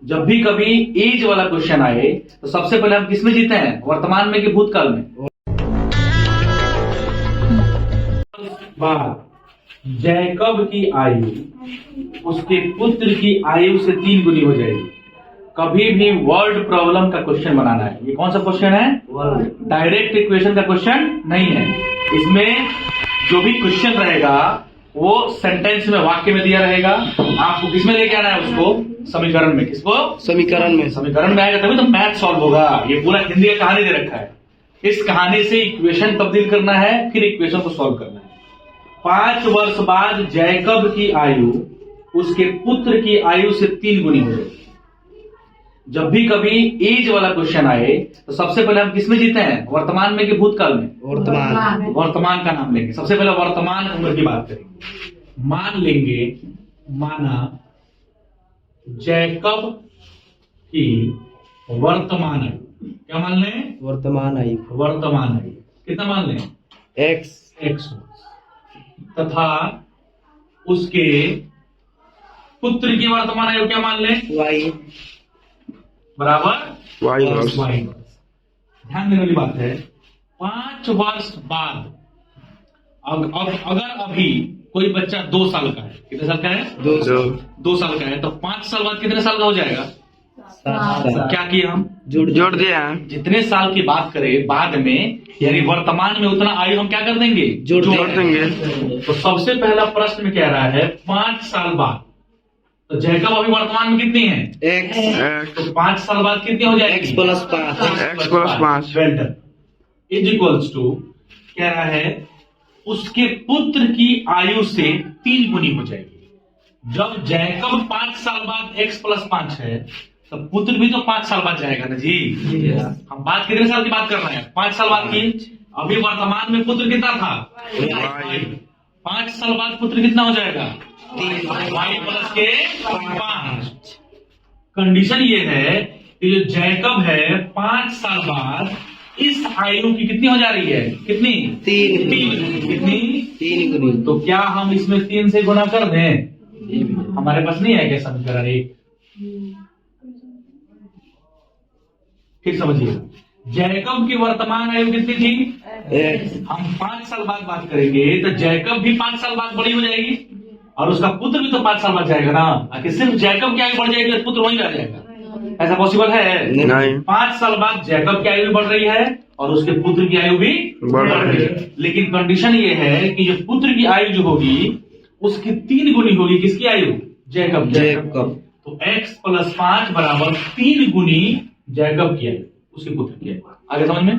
जब भी कभी एज वाला क्वेश्चन आए तो सबसे पहले हम किसमें जीते हैं, वर्तमान में कि भूतकाल में? जैकब की आयु उसके पुत्र की आयु से 3 गुनी हो जाएगी। कभी भी वर्ड प्रॉब्लम का क्वेश्चन बनाना है। ये कौन सा क्वेश्चन है? डायरेक्ट इक्वेशन का क्वेश्चन नहीं है। इसमें जो भी क्वेश्चन रहेगा वो सेंटेंस में, वाक्य में दिया रहेगा। आपको किसमें लेके आना है उसको? समीकरण में। किसको? समीकरण में। समीकरण में आएगा तभी तो मैथ सॉल्व होगा। ये पूरा हिंदी का कहानी दे रखा है। इस कहानी से इक्वेशन तब्दील करना है, फिर इक्वेशन को सॉल्व करना है। 5 वर्ष बाद जैकब की आयु उसके पुत्र की आयु से 3 गुनी हो जाएगी। जब भी कभी एज वाला क्वेश्चन आए तो सबसे पहले हम किसमें जीते हैं, वर्तमान में कि भूतकाल में? वर्तमान। वर्तमान का नाम लेंगे। सबसे पहले वर्तमान उम्र की बात करेंगे। मान लेंगे, माना जैकब की वर्तमान आयु। क्या मान लें? वर्तमान आयु। वर्तमान आयु कितना मान लें? x तथा उसके पुत्र की वर्तमान आयु क्या मान लें? y बराबर y। ध्यान देने वाली बात है, 5 वर्ष बाद अगर अभी कोई बच्चा 2 साल का है, कितने साल का है? 2 साल का है, तो 5 साल बाद कितने साल का हो जाएगा? 7। क्या किया हम? जोड़ दिया। जितने साल की बात करें बाद में, यानी वर्तमान में उतना आयु हम क्या कर देंगे? जोड़ देंगे। तो सबसे पहला प्रश्न में कह रहा है 5 साल बाद। तो जैकब अभी वर्तमान में कितनी है? x। तो 5 साल बाद कितनी हो जाएगी? x + 5 इज इक्वल्स टू, कह रहा है उसके पुत्र की आयु से 3 गुनी हो जाएगी। जब जैकब 5 साल बाद x + 5 है तो पुत्र भी तो 5 साल बाद जाएगा ना जी। हम बात कितने साल की बात कर रहे हैं? 5 साल बाद की। अभी वर्तमान में पुत्र कितना था? 5 साल बाद पुत्र कितना हो जाएगा? 3 y + 5। कंडीशन ये है कि जो जैकब है 5 साल बाद इस आयु की कितनी हो जा रही है? कितनी? 3। कितनी? 3 गुनी। तो क्या हम इसमें 3 से गुणा कर दें? हमारे पास नहीं है क्या समीकरण? एक फिर समझिए, जैकब की वर्तमान आयु कितनी थी? हम 5 साल बाद बात करेंगे तो जैकब भी 5 साल बाद बड़ी हो जाएगी और उसका पुत्र भी तो 5 साल बाद जाएगा ना। आखिर सिर्फ जैकब की आयु बढ़ जाएगी और पुत्र वहीं रह जाएगा? ऐसा पॉसिबल है? नहीं। 5 साल बाद जैकब की आयु भी बढ़ रही है और उसके पुत्र की आयु भी बढ़ रही है। लेकिन कंडीशन ये है कि जो पुत्र की आयु जो होगी उसकी 3 गुनी होगी। किसकी आयु? जैकब। तो x + 5 बराबर 3 गुनी जैकब की आयु, उसके पुत्र की आयु। आगे समझ में?